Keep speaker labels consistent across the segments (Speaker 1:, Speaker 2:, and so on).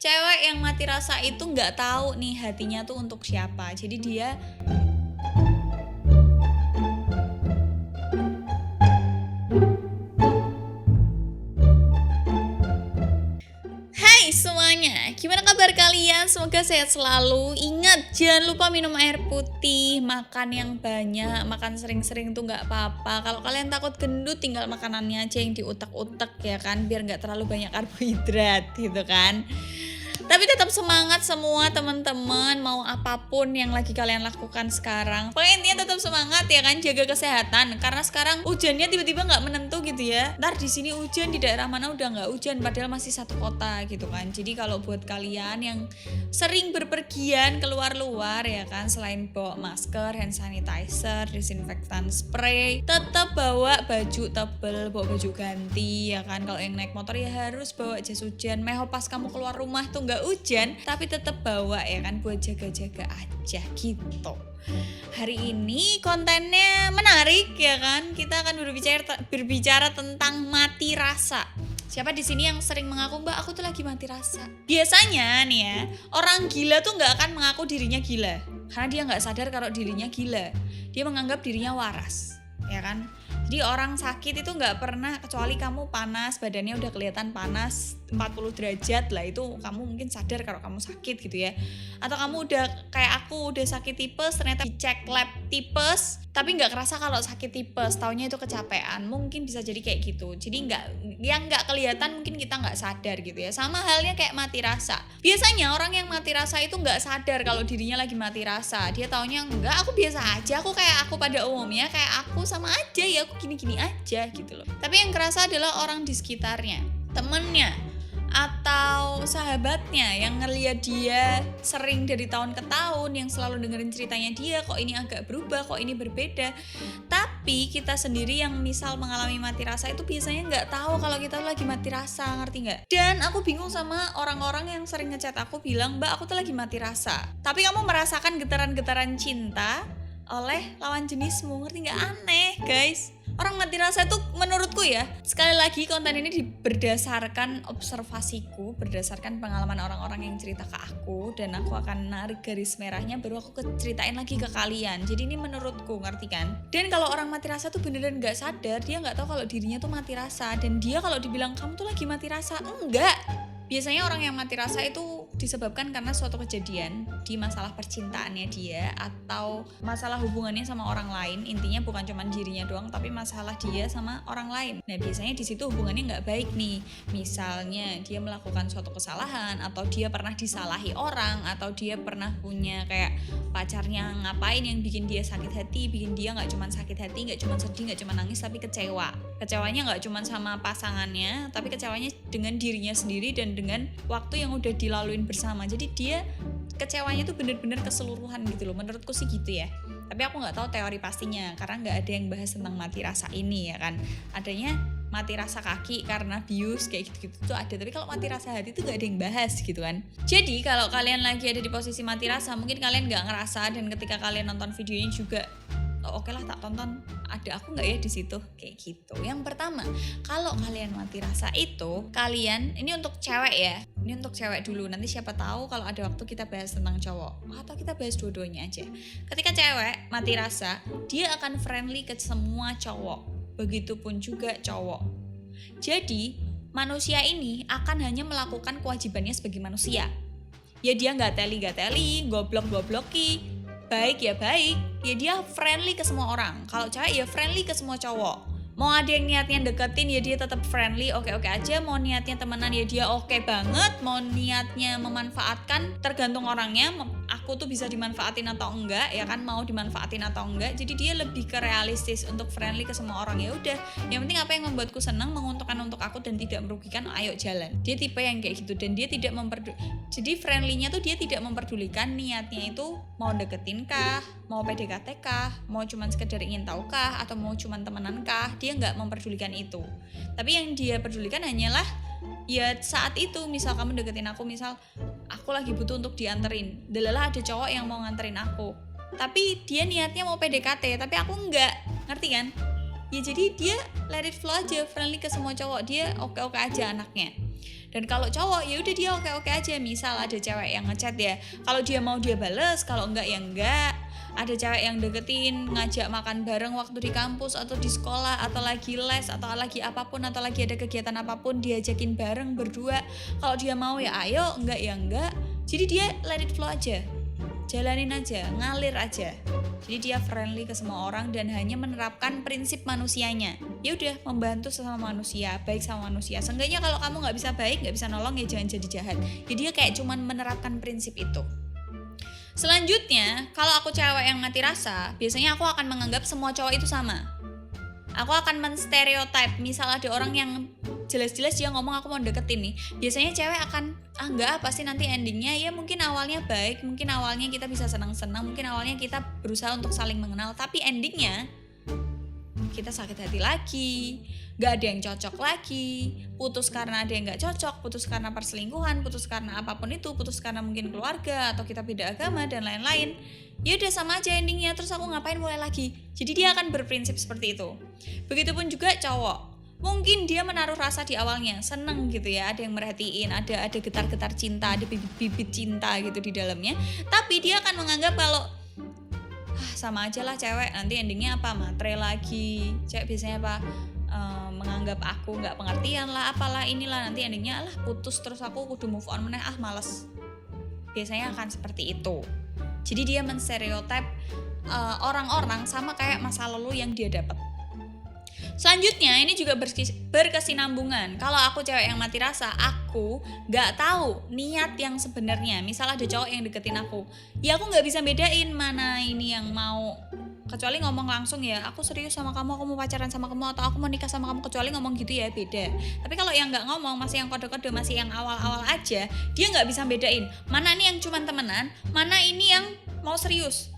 Speaker 1: Cewek yang mati rasa itu nggak tahu nih hatinya tuh untuk siapa. Jadi dia Hai semuanya, gimana kabar kalian? Semoga sehat selalu. Ingat, jangan lupa minum air putih, makan yang banyak, makan sering-sering tuh nggak apa-apa. Kalau kalian takut gendut, tinggal makanannya aja yang diutak-utak ya kan, biar nggak terlalu banyak karbohidrat gitu kan. Tapi tetap semangat semua teman-teman, mau apapun yang lagi kalian lakukan sekarang. Pokoknya intinya tetap semangat ya kan, jaga kesehatan. Karena sekarang hujannya tiba-tiba nggak menentu gitu ya. Ntar di sini hujan, di daerah mana udah nggak hujan, padahal masih satu kota gitu kan. Jadi kalau buat kalian yang sering berpergian keluar-luar ya kan, selain bawa masker, hand sanitizer, disinfektan spray, tetap bawa baju tebel, bawa baju ganti ya kan. Kalau yang naik motor ya harus bawa jas hujan. Meho pas kamu keluar rumah tuh nggak hujan, tapi tetap bawa ya kan, buat jaga-jaga aja gitu. Hari ini kontennya menarik ya kan, kita akan berbicara tentang mati rasa. Siapa di sini yang sering mengaku, Mbak aku tuh lagi mati rasa? Biasanya nih ya, orang gila tuh nggak akan mengaku dirinya gila, karena dia nggak sadar kalau dirinya gila. Dia menganggap dirinya waras, ya kan? Jadi orang sakit itu nggak pernah, kecuali kamu panas, badannya udah kelihatan panas 40 derajat lah, itu kamu mungkin sadar kalau kamu sakit gitu ya. Atau kamu udah kayak aku, udah sakit tipes, ternyata dicek lab tipes, tapi nggak kerasa kalau sakit tipes, taunya itu kecapean, mungkin bisa jadi kayak gitu. Jadi yang nggak kelihatan mungkin kita nggak sadar gitu ya. Sama halnya kayak mati rasa. Biasanya orang yang mati rasa itu nggak sadar kalau dirinya lagi mati rasa. Dia taunya enggak, aku biasa aja, aku kayak aku pada umumnya, kayak aku sama aja ya, aku gini-gini aja gitu loh. Tapi yang kerasa adalah orang di sekitarnya, temennya, atau sahabatnya yang ngeliat dia sering dari tahun ke tahun, yang selalu dengerin ceritanya dia, kok ini agak berubah, kok ini berbeda. Tapi kita sendiri yang misal mengalami mati rasa itu biasanya nggak tahu kalau kita lagi mati rasa, ngerti nggak? Dan aku bingung sama orang-orang yang sering ngechat aku bilang, Mbak aku tuh lagi mati rasa, tapi kamu merasakan getaran-getaran cinta oleh lawan jenismu, ngerti nggak? Aneh guys. Orang mati rasa itu menurutku ya, sekali lagi konten ini berdasarkan observasiku, berdasarkan pengalaman orang-orang yang cerita ke aku, dan aku akan narik garis merahnya baru aku ceritain lagi ke kalian. Jadi ini menurutku, ngerti kan? Dan kalau orang mati rasa tuh beneran gak sadar, dia gak tahu kalau dirinya tuh mati rasa, dan dia kalau dibilang kamu tuh lagi mati rasa, enggak. Biasanya orang yang mati rasa itu disebabkan karena suatu kejadian di masalah percintaannya dia, atau masalah hubungannya sama orang lain. Intinya bukan cuma dirinya doang, tapi masalah dia sama orang lain. Nah biasanya di situ hubungannya nggak baik nih. Misalnya dia melakukan suatu kesalahan, atau dia pernah disalahi orang, atau dia pernah punya kayak pacarnya ngapain yang bikin dia sakit hati, bikin dia nggak cuma sakit hati, nggak cuma sedih, nggak cuma nangis, tapi kecewa. Kecewanya nggak cuma sama pasangannya, tapi kecewanya dengan dirinya sendiri dan dengan waktu yang udah dilaluin bersama. Jadi dia kecewanya tuh bener-bener keseluruhan gitu loh, menurutku sih gitu ya. Tapi aku nggak tahu teori pastinya, karena nggak ada yang bahas tentang mati rasa ini ya kan. Adanya mati rasa kaki karena bius kayak gitu-gitu tuh ada, tapi kalau mati rasa hati tuh nggak ada yang bahas gitu kan. Jadi kalau kalian lagi ada di posisi mati rasa, mungkin kalian nggak ngerasa, dan ketika kalian nonton videonya juga oke lah, tak tonton, ada aku nggak ya di situ kayak gitu. Yang pertama, kalau kalian mati rasa itu, kalian, ini untuk cewek ya, ini untuk cewek dulu, nanti siapa tahu kalau ada waktu kita bahas tentang cowok, atau kita bahas dua-duanya aja. Ketika cewek mati rasa, dia akan friendly ke semua cowok, begitupun juga cowok. Jadi manusia ini akan hanya melakukan kewajibannya sebagai manusia. Ya dia nggak teli, goblok-gobloki, baik ya baik, ya dia friendly ke semua orang. Kalau cewek ya friendly ke semua cowok. Mau ada yang niatnya deketin ya dia tetap friendly, oke-oke aja. Mau niatnya temenan ya dia oke banget. Mau niatnya memanfaatkan, tergantung orangnya. Aku tuh bisa dimanfaatin atau enggak ya kan, mau dimanfaatin atau enggak. Jadi dia lebih ke realistis untuk friendly ke semua orang. Ya udah, yang penting apa yang membuatku senang, menguntungkan untuk aku dan tidak merugikan, ayo jalan. Dia tipe yang kayak gitu, dan dia tidak jadi friendly-nya tuh dia tidak memperdulikan niatnya itu mau deketin kah, mau PDKT kah, mau cuman sekedar ingin tahu kah, atau mau cuman temenan kah. Dia nggak memperdulikan itu. Tapi yang dia pedulikan hanyalah ya saat itu, misal kamu deketin aku, misal aku lagi butuh untuk dianterin, delalah ada cowok yang mau nganterin aku, tapi dia niatnya mau PDKT, tapi aku enggak, ngerti kan? Ya jadi dia let it flow aja, friendly ke semua cowok, dia oke-oke aja anaknya. Dan kalau cowok ya udah dia oke-oke aja. Misal ada cewek yang ngechat ya, kalau dia mau dia bales, kalau enggak ya enggak. Ada cewek yang deketin, ngajak makan bareng waktu di kampus atau di sekolah atau lagi les atau lagi apapun atau lagi ada kegiatan apapun, diajakin bareng berdua. Kalau dia mau ya ayo, enggak ya enggak. Jadi dia let it flow aja, jalanin aja, ngalir aja. Jadi dia friendly ke semua orang dan hanya menerapkan prinsip manusianya. Ya udah, membantu sesama manusia, baik sama manusia. Seenggaknya kalau kamu nggak bisa baik, nggak bisa nolong ya jangan jadi jahat. Jadi dia kayak cuman menerapkan prinsip itu. Selanjutnya, kalau aku cewek yang mati rasa, biasanya aku akan menganggap semua cowok itu sama. Aku akan menstereotype. Misal ada orang yang jelas-jelas dia ngomong aku mau deketin nih, biasanya cewek akan enggak, pasti nanti endingnya ya mungkin awalnya baik, mungkin awalnya kita bisa senang-senang, mungkin awalnya kita berusaha untuk saling mengenal, tapi endingnya kita sakit hati lagi, gak ada yang cocok lagi, putus karena ada yang gak cocok, putus karena perselingkuhan, putus karena apapun itu, putus karena mungkin keluarga atau kita beda agama dan lain-lain. Ya udah sama aja endingnya, terus aku ngapain mulai lagi. Jadi dia akan berprinsip seperti itu. Begitupun juga cowok, mungkin dia menaruh rasa di awalnya, seneng gitu ya, ada yang merhatiin, ada getar-getar cinta, ada bibit-bibit cinta gitu di dalamnya. Tapi dia akan menganggap kalau sama aja lah cewek, nanti endingnya apa, matre lagi. Cewek biasanya apa, menganggap aku nggak pengertian lah, apalah inilah, nanti endingnya alah putus terus aku kudu move on meneh, males. Biasanya akan seperti itu. Jadi dia menstereotip orang-orang sama kayak masa lalu yang dia dapat. Selanjutnya ini juga berkesinambungan. Kalau aku cewek yang mati rasa, aku gak tahu niat yang sebenarnya. Misal ada cowok yang deketin aku, ya aku gak bisa bedain mana ini yang mau. Kecuali ngomong langsung ya, aku serius sama kamu, aku mau pacaran sama kamu, atau aku mau nikah sama kamu. Kecuali ngomong gitu ya beda. Tapi kalau yang gak ngomong, masih yang kode-kode, masih yang awal-awal aja, dia gak bisa bedain mana ini yang cuman temenan, mana ini yang mau serius.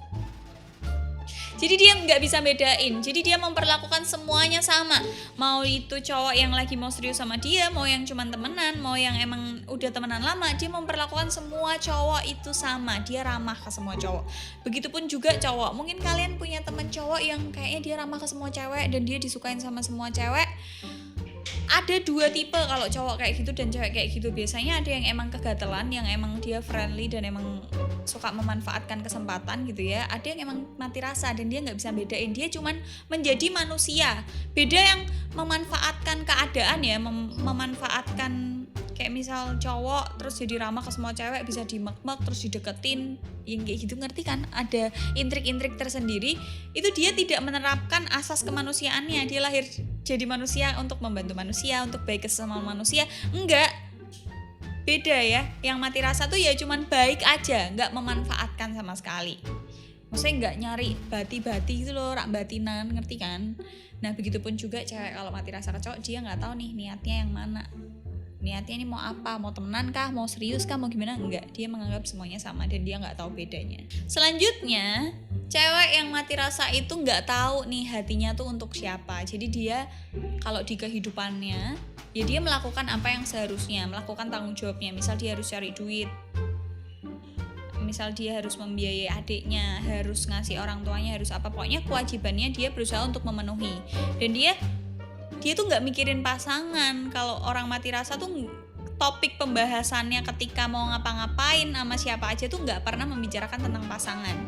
Speaker 1: Jadi dia nggak bisa bedain. Jadi dia memperlakukan semuanya sama. Mau itu cowok yang lagi mau serius sama dia, mau yang cuman temenan, mau yang emang udah temenan lama, dia memperlakukan semua cowok itu sama. Dia ramah ke semua cowok. Begitupun juga cowok. Mungkin kalian punya teman cowok yang kayaknya dia ramah ke semua cewek dan dia disukain sama semua cewek. Ada dua tipe kalau cowok kayak gitu dan cewek kayak gitu. Biasanya ada yang emang kegatelan, yang emang dia friendly dan emang suka memanfaatkan kesempatan gitu ya. Ada yang emang mati rasa dan dia gak bisa bedain. Dia cuman menjadi manusia. Beda yang memanfaatkan keadaan ya, memanfaatkan kayak misal cowok terus jadi ramah ke semua cewek, bisa dimek-mek terus dideketin, yang kayak gitu, ngerti kan? Ada intrik-intrik tersendiri. Itu dia tidak menerapkan asas kemanusiaannya. Dia lahir jadi manusia untuk membantu manusia, untuk baik ke sesama manusia. Enggak, beda ya. Yang mati rasa tuh ya cuman baik aja, enggak memanfaatkan sama sekali. Maksudnya enggak nyari bati-bati gitu loh, rak batinan, ngerti kan? Nah begitupun juga cewek kalau mati rasa ke cowok, dia nggak tahu nih niatnya yang mana. Niatnya ini mau apa, mau temenan kah, mau serius kah, mau gimana, enggak. Dia menganggap semuanya sama dan dia nggak tahu bedanya. Selanjutnya, cewek yang mati rasa itu nggak tahu nih hatinya tuh untuk siapa. Jadi dia kalau di kehidupannya, ya dia melakukan apa yang seharusnya, melakukan tanggung jawabnya. Misal dia harus cari duit, misal dia harus membiayai adiknya, harus ngasih orang tuanya, harus apa, pokoknya kewajibannya dia berusaha untuk memenuhi. Dan dia tuh nggak mikirin pasangan. Kalau orang mati rasa tuh topik pembahasannya ketika mau ngapa-ngapain sama siapa aja tuh nggak pernah membicarakan tentang pasangan,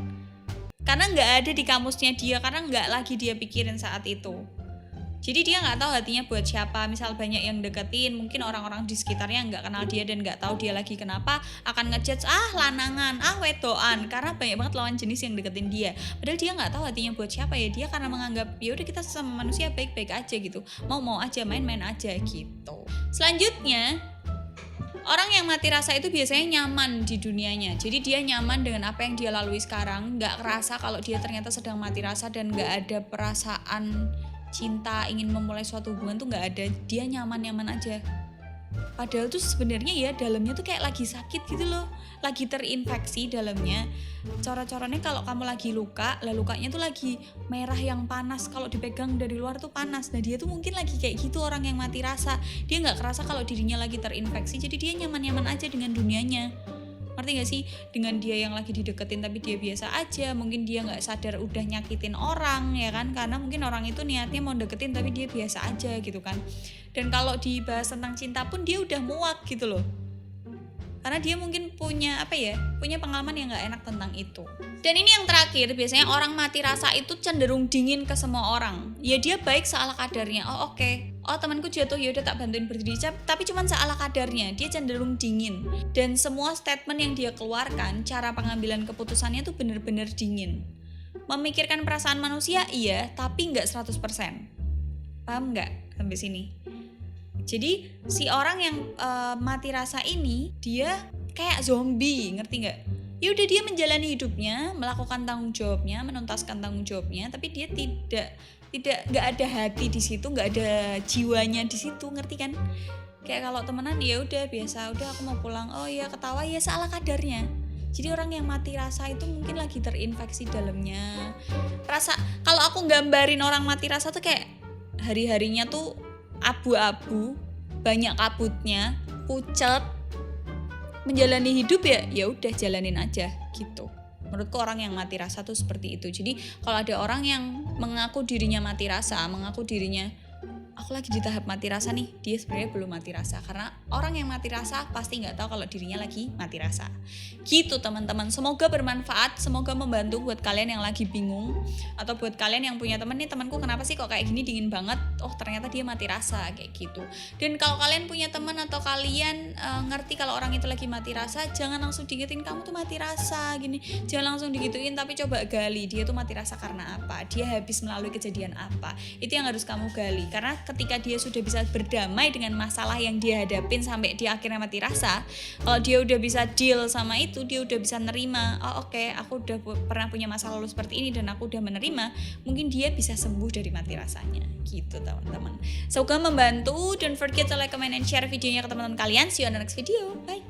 Speaker 1: karena nggak ada di kamusnya dia, karena nggak lagi dia pikirin saat itu. Jadi dia nggak tahu hatinya buat siapa. Misal banyak yang deketin, mungkin orang-orang di sekitarnya nggak kenal dia dan nggak tahu dia lagi kenapa, akan ngejudge lanangan, wedoan, karena banyak banget lawan jenis yang deketin dia. Padahal dia nggak tahu hatinya buat siapa ya. Dia karena menganggap ya udah kita sesama manusia baik-baik aja gitu, mau aja, main-main aja gitu. Selanjutnya, orang yang mati rasa itu biasanya nyaman di dunianya. Jadi dia nyaman dengan apa yang dia lalui sekarang, nggak kerasa kalau dia ternyata sedang mati rasa dan nggak ada perasaan cinta, ingin memulai suatu hubungan tuh nggak ada. Dia nyaman-nyaman aja. Padahal tuh sebenarnya ya dalamnya tuh kayak lagi sakit gitu loh, lagi terinfeksi dalamnya. Coro-corone kalau kamu lagi luka, lah lukanya tuh lagi merah yang panas, kalau dipegang dari luar tuh panas. Nah dia tuh mungkin lagi kayak gitu, orang yang mati rasa. Dia nggak kerasa kalau dirinya lagi terinfeksi, jadi dia nyaman-nyaman aja dengan dunianya. ngerti gak sih, dengan dia yang lagi dideketin tapi dia biasa aja, mungkin dia nggak sadar udah nyakitin orang ya kan, karena mungkin orang itu niatnya mau deketin tapi dia biasa aja gitu kan. Dan kalau dibahas tentang cinta pun dia udah muak gitu loh, karena dia mungkin punya punya pengalaman yang nggak enak tentang itu. Dan ini yang terakhir, biasanya orang mati rasa itu cenderung dingin ke semua orang. Ya dia baik seala kadarnya. Oh oke. Oh temanku jatuh, ya udah tak bantuin berdiri. Tapi cuman seala kadarnya, dia cenderung dingin. Dan semua statement yang dia keluarkan, cara pengambilan keputusannya tuh bener-bener dingin. Memikirkan perasaan manusia iya, tapi nggak 100%. Paham nggak sampai sini? Jadi si orang yang mati rasa ini, dia kayak zombie, ngerti nggak? Ya udah, dia menjalani hidupnya, melakukan tanggung jawabnya, menuntaskan tanggung jawabnya, tapi dia nggak ada hati di situ, nggak ada jiwanya di situ, ngerti kan? Kayak kalau temenan ya udah biasa, udah aku mau pulang, oh ya ketawa ya seala kadarnya. Jadi orang yang mati rasa itu mungkin lagi terinfeksi dalamnya. Kalau aku gambarin orang mati rasa tuh kayak hari-harinya tuh abu-abu, banyak kabutnya, pucet, menjalani hidup ya udah jalanin aja gitu. Menurutku orang yang mati rasa tuh seperti itu. Jadi kalau ada orang yang mengaku dirinya mati rasa, mengaku dirinya aku lagi di tahap mati rasa nih, dia sebenarnya belum mati rasa. Karena orang yang mati rasa pasti nggak tahu kalau dirinya lagi mati rasa. Gitu teman-teman, semoga bermanfaat, semoga membantu buat kalian yang lagi bingung, atau buat kalian yang punya temen nih, temanku kenapa sih kok kayak gini dingin banget, oh ternyata dia mati rasa, kayak gitu. Dan kalau kalian punya teman atau kalian ngerti kalau orang itu lagi mati rasa, jangan langsung diingetin kamu tuh mati rasa gini, jangan langsung digituin, tapi coba gali dia tuh mati rasa karena apa, dia habis melalui kejadian apa. Itu yang harus kamu gali, karena ketika dia sudah bisa berdamai dengan masalah yang dia hadapin sampai dia akhirnya mati rasa, kalau dia udah bisa deal sama itu, dia udah bisa nerima, oh oke, aku udah pernah punya masa lalu seperti ini dan aku udah menerima, mungkin dia bisa sembuh dari mati rasanya. Gitu teman-teman, semoga membantu. Don't forget to like, comment, and share videonya ke teman-teman kalian. See you on the next video, bye.